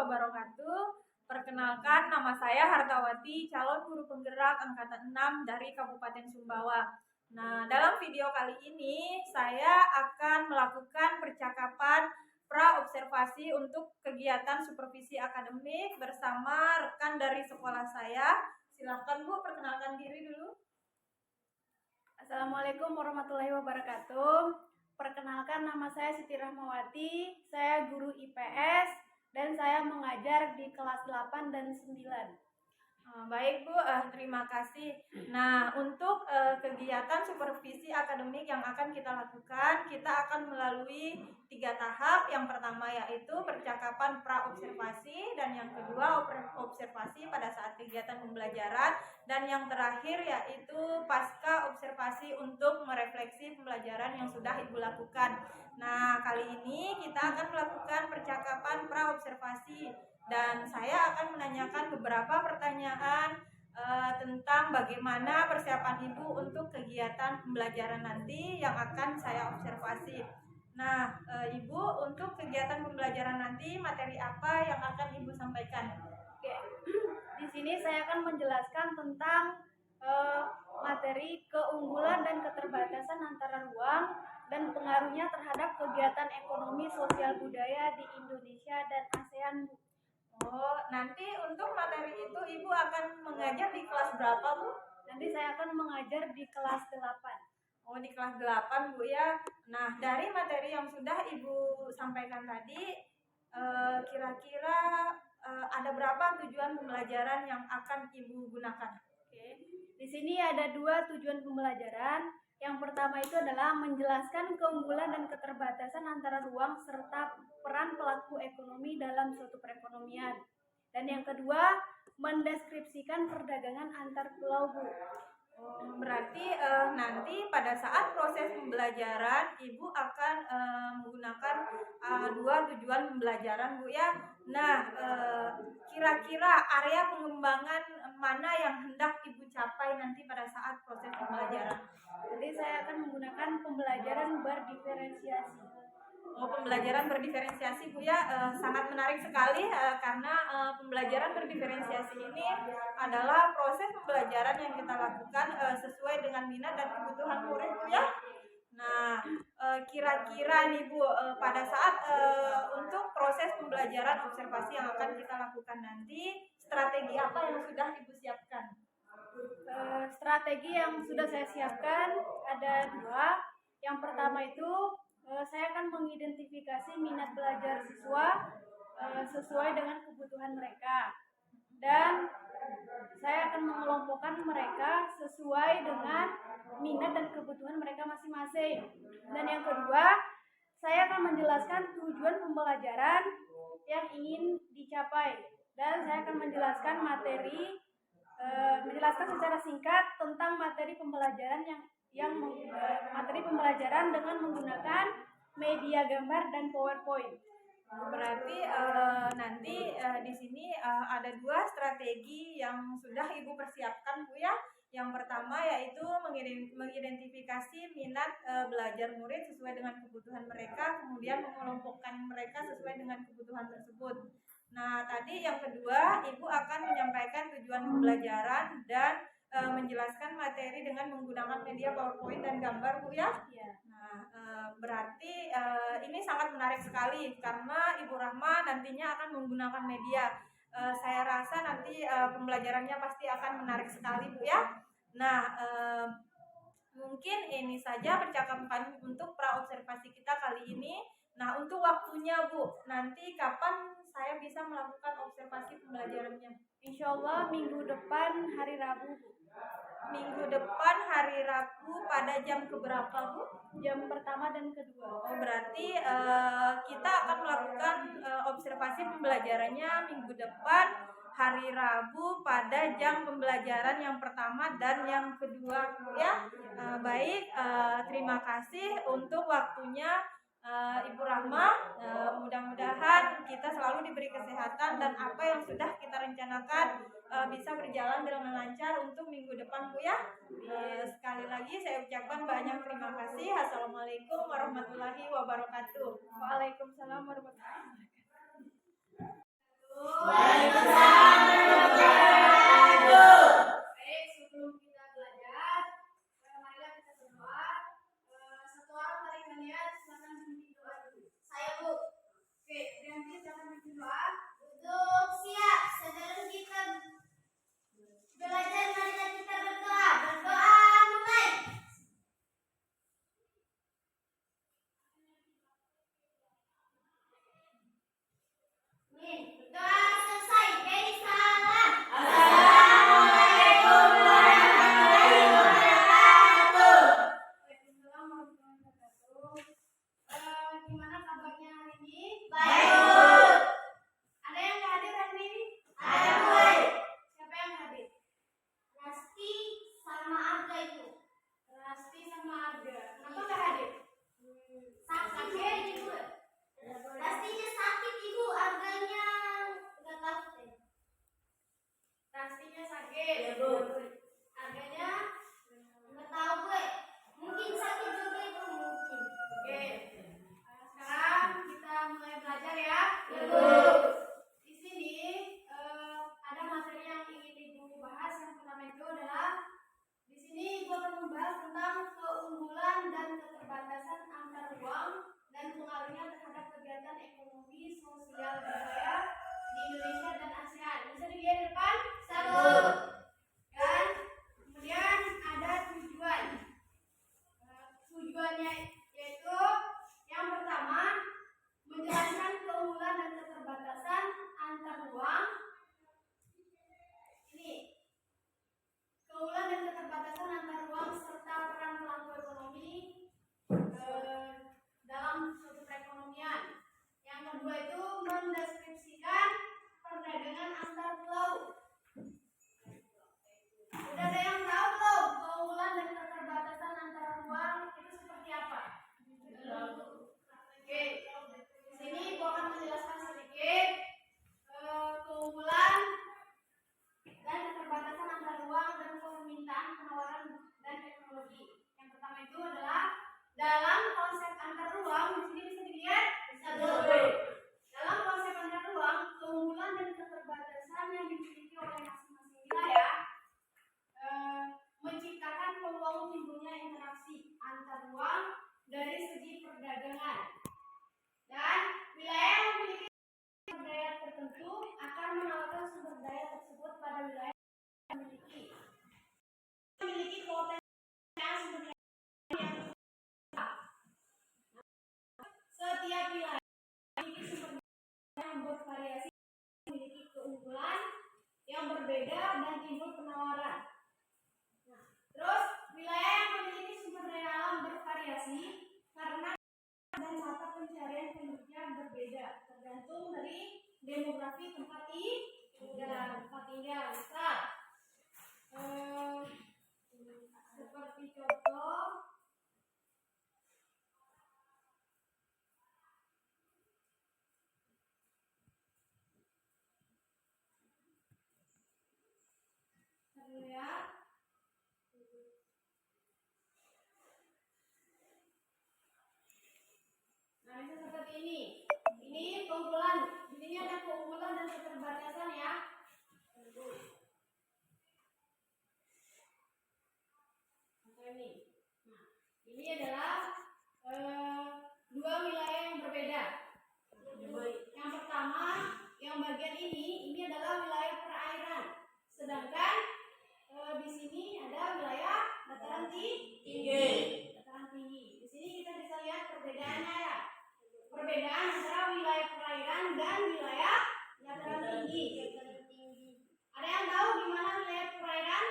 wabarakatuh. Perkenalkan, nama saya Hartawati, calon guru penggerak angkatan 6 dari Kabupaten Sumbawa. Nah, dalam video kali ini saya akan melakukan percakapan pra-observasi untuk kegiatan supervisi akademik bersama rekan dari sekolah saya. Silahkan Bu, perkenalkan diri dulu. Assalamualaikum warahmatullahi wabarakatuh. Perkenalkan, nama saya Siti Rahmawati, saya guru IPS dan saya mengajar di kelas 8 dan 9. Baik Bu, terima kasih. Nah, untuk kegiatan supervisi akademik yang akan kita lakukan, kita akan melalui 3 tahap. Yang pertama yaitu percakapan pra-observasi, dan yang kedua observasi pada saat kegiatan pembelajaran, dan yang terakhir yaitu pasca observasi untuk merefleksi pembelajaran yang sudah Ibu lakukan. Nah, kali ini kita akan melakukan percakapan pra-observasi. Dan saya akan menanyakan beberapa pertanyaan tentang bagaimana persiapan Ibu untuk kegiatan pembelajaran nanti yang akan saya observasi. Nah, Ibu, untuk kegiatan pembelajaran nanti materi apa yang akan Ibu sampaikan? Oke, di sini saya akan menjelaskan tentang materi keunggulan dan keterbatasan antara ruang dan pengaruhnya terhadap kegiatan ekonomi sosial budaya di Indonesia dan ASEAN. Oh, nanti untuk materi itu Ibu akan mengajar di kelas berapa, Bu? Nanti saya akan mengajar di kelas 8. Oh, di kelas 8, Bu ya. Nah, dari materi yang sudah Ibu sampaikan tadi, kira-kira ada berapa tujuan pembelajaran yang akan Ibu gunakan? Oke. Di sini ada 2 tujuan pembelajaran. Yang pertama itu adalah menjelaskan keunggulan dan keterbatasan antara ruang serta peran pelaku ekonomi dalam suatu perekonomian. Dan yang kedua, mendeskripsikan perdagangan antar pulau, Bu. Berarti nanti pada saat proses pembelajaran Ibu akan menggunakan 2 tujuan pembelajaran, Bu ya. Nah, kira-kira area pengembangan mana yang hendak Ibu capai nanti pada saat proses pembelajaran? Jadi saya akan menggunakan pembelajaran berdiferensiasi. Oh, pembelajaran berdiferensiasi, Bu ya, sangat menarik sekali karena pembelajaran berdiferensiasi ini adalah proses pembelajaran yang kita lakukan sesuai dengan minat dan kebutuhan murid, Bu ya. Nah, kira-kira nih Bu, pada saat untuk proses pembelajaran observasi yang akan kita lakukan nanti, strategi apa yang sudah Ibu siapkan? Strategi yang sudah saya siapkan ada 2. Yang pertama itu saya akan mengidentifikasi minat belajar siswa sesuai dengan kebutuhan mereka, dan saya akan mengelompokkan mereka sesuai dengan minat dan kebutuhan mereka masing-masing. Dan yang kedua, saya akan menjelaskan tujuan pembelajaran yang ingin dicapai, dan saya akan menjelaskan menjelaskan secara singkat tentang materi pembelajaran materi pembelajaran dengan menggunakan media gambar dan PowerPoint. Berarti nanti di sini ada 2 strategi yang sudah Ibu persiapkan, Bu ya. Yang pertama yaitu mengidentifikasi minat belajar murid sesuai dengan kebutuhan mereka, kemudian mengelompokkan mereka sesuai dengan kebutuhan tersebut. Nah, tadi yang kedua, Ibu akan menyampaikan tujuan pembelajaran dan menjelaskan materi dengan menggunakan media PowerPoint dan gambar, Bu ya. Nah, berarti ini sangat menarik sekali karena Ibu Rahma nantinya akan menggunakan media. Saya rasa nanti pembelajarannya pasti akan menarik sekali, Bu ya. Nah, mungkin ini saja percakapan untuk pra-observasi kita kali ini. Nah, untuk waktunya, Bu, nanti kapan saya bisa melakukan observasi pembelajarannya? Insya Allah minggu depan hari Rabu, Bu. Minggu depan hari Rabu pada jam keberapa, Bu? Jam pertama dan kedua. Oh, berarti kita akan melakukan observasi pembelajarannya minggu depan hari Rabu pada jam pembelajaran yang pertama dan yang kedua, Bu ya. Baik, terima kasih untuk waktunya Ibu Rahma. Mudah-mudahan kita selalu diberi kesehatan dan apa yang sudah kita rencanakan bisa berjalan dengan lancar untuk minggu depan, Bu ya. Sekali lagi saya ucapkan banyak terima kasih. Assalamualaikum warahmatullahi wabarakatuh. Waalaikumsalam warahmatullahi wabarakatuh. berbeda tergantung dari demografi tempat tinggal. Misal seperti contoh ya. Nah, misal seperti ini. Ini keunggulan. Di sini ada keunggulan dan keterbatasan ya. Ini. Nah, ini adalah dua wilayah yang berbeda. Yang pertama, yang bagian ini adalah wilayah perairan. Sedangkan di sini ada wilayah dataran tinggi. Dataran tinggi. Di sini kita bisa lihat perbedaannya ya. Perbedaan antara wilayah perairan dan wilayah dataran tinggi. Ada yang tahu di mana wilayah perairan?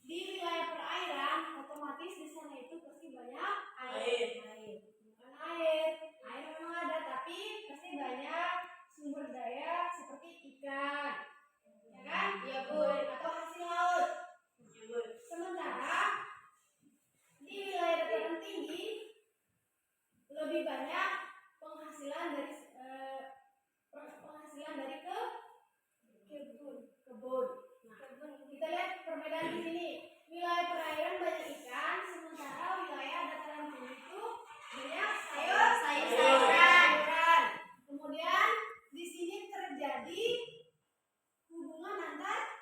Di wilayah perairan, otomatis di sana itu pasti banyak air. Bukan air memang ada, tapi pasti banyak sumber daya seperti ikan, ya kan? Iya Bu. Atau hasil laut. Sementara di wilayah dataran tinggi lebih banyak penghasilan dari kebun. Nah, kita lihat perbedaan di sini. Wilayah perairan banyak ikan, sementara wilayah dataran tinggi itu banyak sayur-sayuran. Kemudian di sini terjadi hubungan antar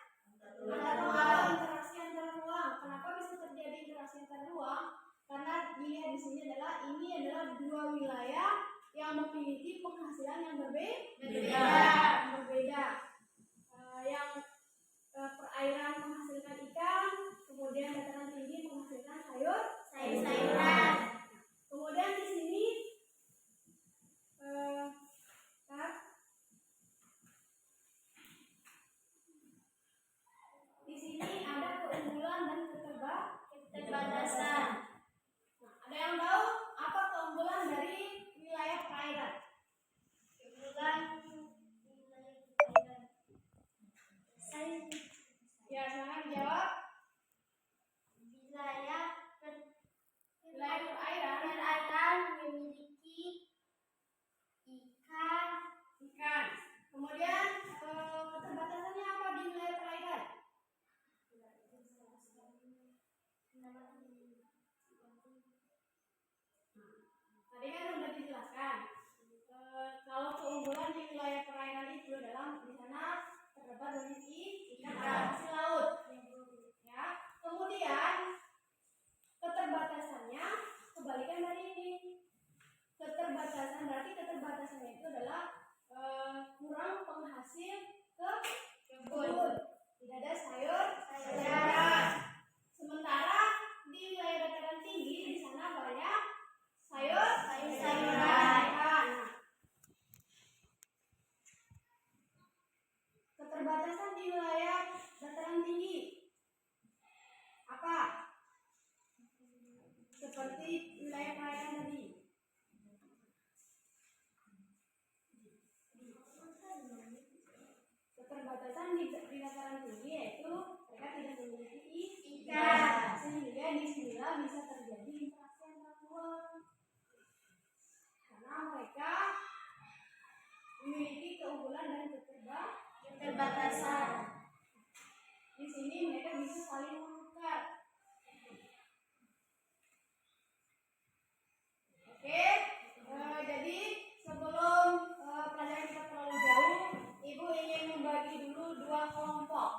ruang, interaksi antar ruang. Kenapa bisa terjadi interaksi antar ruang? Karena dilihat di sini ini adalah dua wilayah yang memiliki penghasilan yang berbeda. Yang perairan menghasilkan ikan, kemudian dataran tinggi menghasilkan sayur-sayuran. Kemudian di sini ada keunggulan dan keterbatasan. Nah, ada yang tahu apa keunggulan dari wilayah perairan? Ya, silakan jawab. Wilayah perairan memiliki ikan. Kemudian keterbatasannya apa di wilayah perairan? Tadi kan sudah dijelaskan. Kalau keunggulan di wilayah perairan itu adalah di sana terdapat banyak ikan hasil laut. Ya. Kemudian keterbatasannya kebalikan dari ini. Keterbatasannya itu adalah kurang penghasil kebun. Tidak ada sayur-sayuran. Sementara di wilayah dataran tinggi di sana banyak sayur-sayuran. Keterbatasan di wilayah dataran tinggi apa? Seperti wilayah perairan tadi. Keterbatasan di dataran tinggi yaitu mereka tidak memiliki ikan, sehingga disinilah bisa terjadi interaksi antar ruang. Karena mereka memiliki keunggulan dan keterbatasan. Di sini mereka bisa saling menukar. Oke, jadi sebelum pelajaran kita terlalu jauh, Ibu ingin membagi dulu dua kelompok.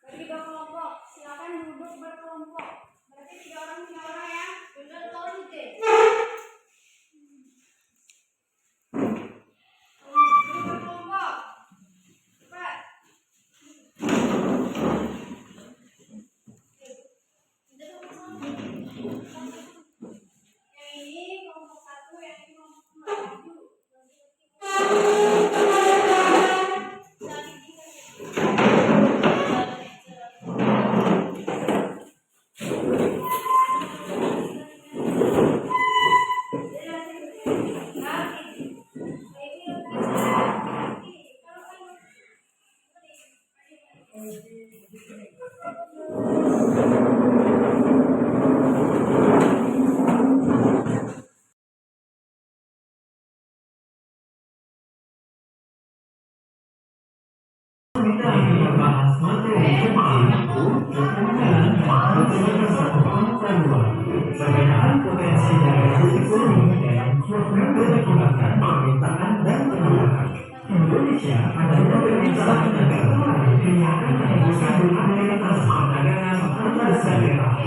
Bagi dua kelompok, silakan duduk berkelompok. Berarti 3 orang ya. Benar kalau deh. Duduk berkelompok. Cepat.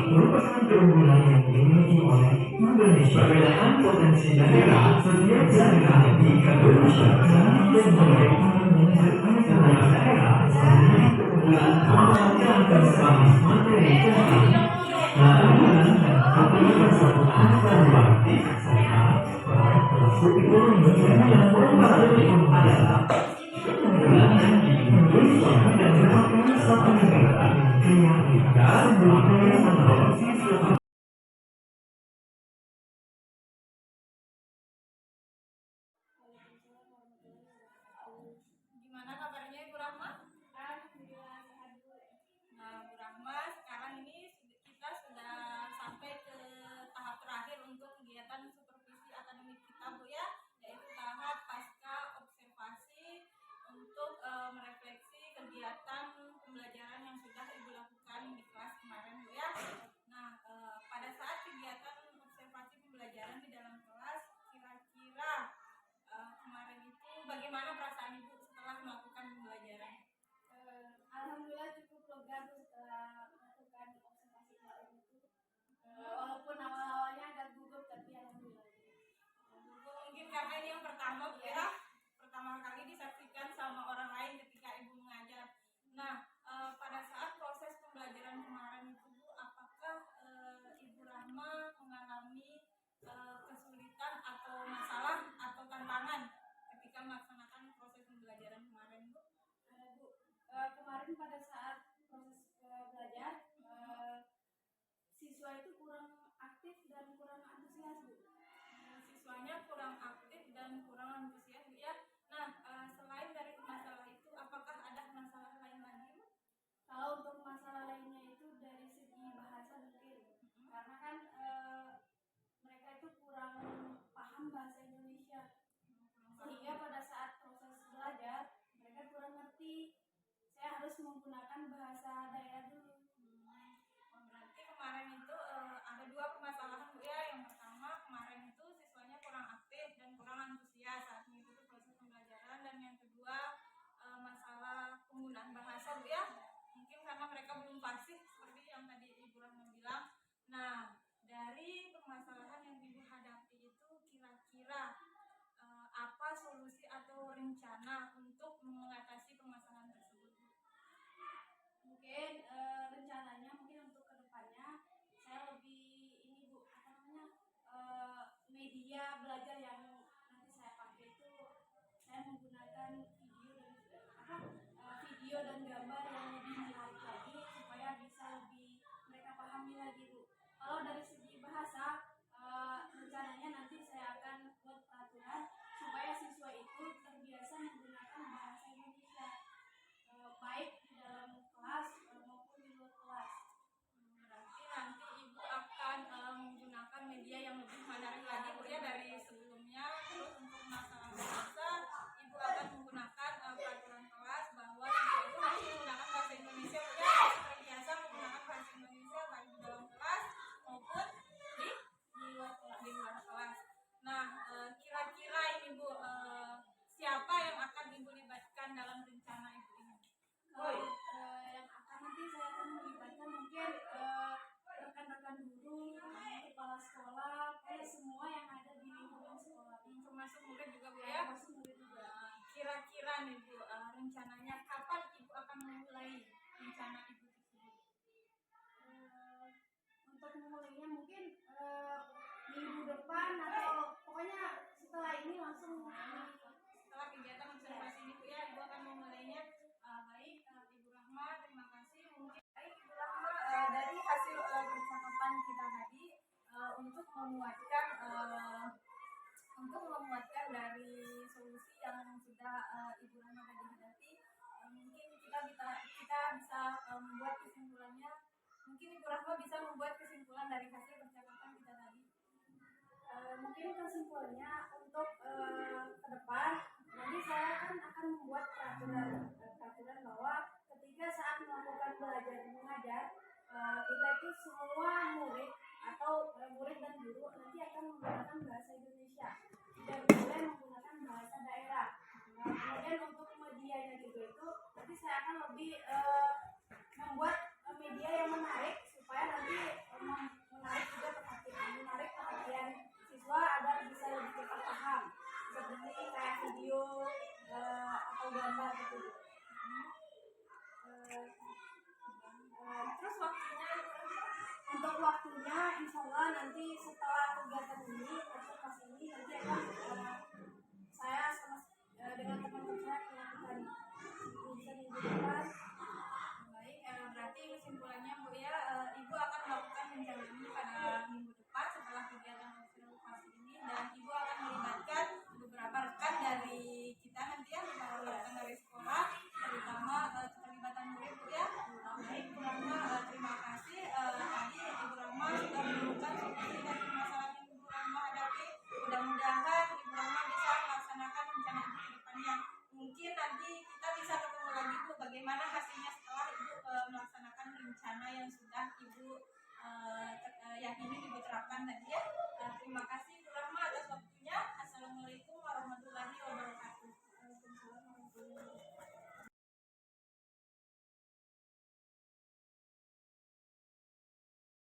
merupakan keunggulan yang dimiliki oleh Indonesia. Perbedaan potensi daerah setiap daerah di Indonesia dan mulai menunjukkan daerah memiliki keunggulan dan kesamaan materi tentang keunggulan dan keunggulan antar waktu serta pelaku ekonomi yang berbagai adalah keunggulan yang dimiliki dan merupakan satu negara yang tidak boleh menolak siswa. Gimana kabarnya Ibu Rahma? Alhamdulillah sehat Bu. Nah, Bu Rahma, sekarang ini kita sudah sampai ke tahap terakhir untuk kegiatan supervisi akademik kita Bu ya, yaitu tahap pasca observasi untuk merefleksi kegiatan pembelajaran yang sudah Ibu lakukan di kelas kemarin Bu ya. Nah, pada saat kegiatan observasi pembelajaran di dalam kelas, kira-kira kemarin itu bagaimana perasaan Ibu setelah melakukan pembelajaran? Alhamdulillah cukup lega Bu setelah melakukan observasi kemarin itu. Walaupun awal-awalnya agak gugup tapi alhamdulillah. Mungkin karena ini yang pertama Bu ya, pertama kali disaksikan sama orang lain ketika Ibu mengajar. Nah, pada saat proses pembelajaran kemarin itu Bu, apakah Ibu Rahma mengalami kesulitan atau masalah atau tantangan ketika melaksanakan proses pembelajaran kemarin Bu? Bu, kemarin pada saat proses belajar siswa itu kurang aktif dan kurang antusias Bu. Siswanya kurang aktif dan kurang antusias Bu ya. Nah, selain dari masalah itu, apakah ada masalah lain lagi Bu? Kalau untuk masalah lainnya itu dari segi bahasa mungkin, karena kan mereka itu kurang paham bahasa Indonesia, sehingga pada saat proses belajar mereka kurang ngerti. Saya harus menggunakan bahasa daerah dulu. Berarti kemarin itu ada dua permasalahan Bu ya. Yang pertama kemarin itu siswanya kurang aktif dan kurang antusias saat mengikuti proses pembelajaran, dan yang kedua masalah penggunaan bahasa Bu ya. Mungkin karena mereka belum fasih seperti yang tadi Ibu Rahma bilang. Nah, dari permasalahan yang Ibu hadapi itu kira-kira apa solusi atau rencana untuk mengatasi permasalahan tersebut? Mungkin rencananya mungkin untuk kedepannya saya lebih ini Bu, apa namanya, media belajar yang nanti saya pakai itu saya menggunakan video dan gambar yang lebih menarik lagi supaya bisa lebih mereka pahami lagi Bu. Kalau dari segi bahasa rencananya nanti saya akan buat peraturan supaya siswa itu terbiasa menggunakan bahasa Indonesia baik di dalam kelas maupun di luar kelas. Berarti nanti Ibu akan menggunakan media yang lebih menarik lagi Bu ya dari sebelumnya. Terus untuk masalah bahasa, Ibu akan menggunakan peraturan kelas bahwa siswa itu harus menggunakan bahasa Indonesia Bu ya, terbiasa menggunakan bahasa Indonesia baik di dalam kelas maupun di luar kelas. Nah, kira-kira ini Bu, siapa yang akan Ibu libatkan dalam rencana Ibu ini? Kalau yang akan nanti saya akan melibatkan mungkin rekan-rekan guru, kepala sekolah, semua yang ada di lingkungan sekolah, termasuk murid juga Bu ya. termasuk murid juga. Kira-kira nih Bu, rencananya kapan Ibu akan memulai rencana Ibu tersebut? Untuk memulainya mungkin minggu depan atau pokoknya setelah ini langsung. Setelah kegiatan observasi ini Bu ya, Ibu akan memulainya. Baik, Ibu Rahma, terima kasih. Mungkin baik Ibu Rahma, dari hasil percakapan kita tadi untuk memuatkan dari solusi yang sudah Ibu Rahma tadi hadapi, mungkin kita bisa membuat kesimpulannya. Mungkin Ibu Rahma bisa membuat kesimpulan dari hasil percakapan kita tadi. Mungkin kesimpulannya untuk ke depan nanti saya akan membuat peraturan bahwa ketika saat melakukan belajar mengajar kita itu semua murid atau murid dan guru nanti akan menggunakan bahasa Indonesia, tidak boleh menggunakan bahasa daerah. Kemudian untuk medianya juga itu nantinya insya Allah nanti setelah kegiatan ini observasi ini nanti akan saya sama dengan teman-teman saya melakukan bisa minggu depan. Baik, berarti kesimpulannya Bu ya, Ibu akan melakukan rencana ini pada minggu depan setelah kegiatan observasi ini, dan Ibu akan melibatkan beberapa rekan dari kita nanti ya, beberapa rekan dari sekolah, terutama keterlibatan murid Bu ya. Baik, Bu Rahma, terima kasih. Tadi Ibu Rahma sudah menemukan solusi dari permasalahan yang Ibu Rahma hadapi. Mudah-mudahan Ibu Rahma bisa melaksanakan rencana Ibu ke depannya. Mungkin nanti kita bisa ketemu lagi Bu, bagaimana hasilnya setelah Ibu melaksanakan rencana yang sudah Ibu yang ingin Ibu terapkan tadi ya.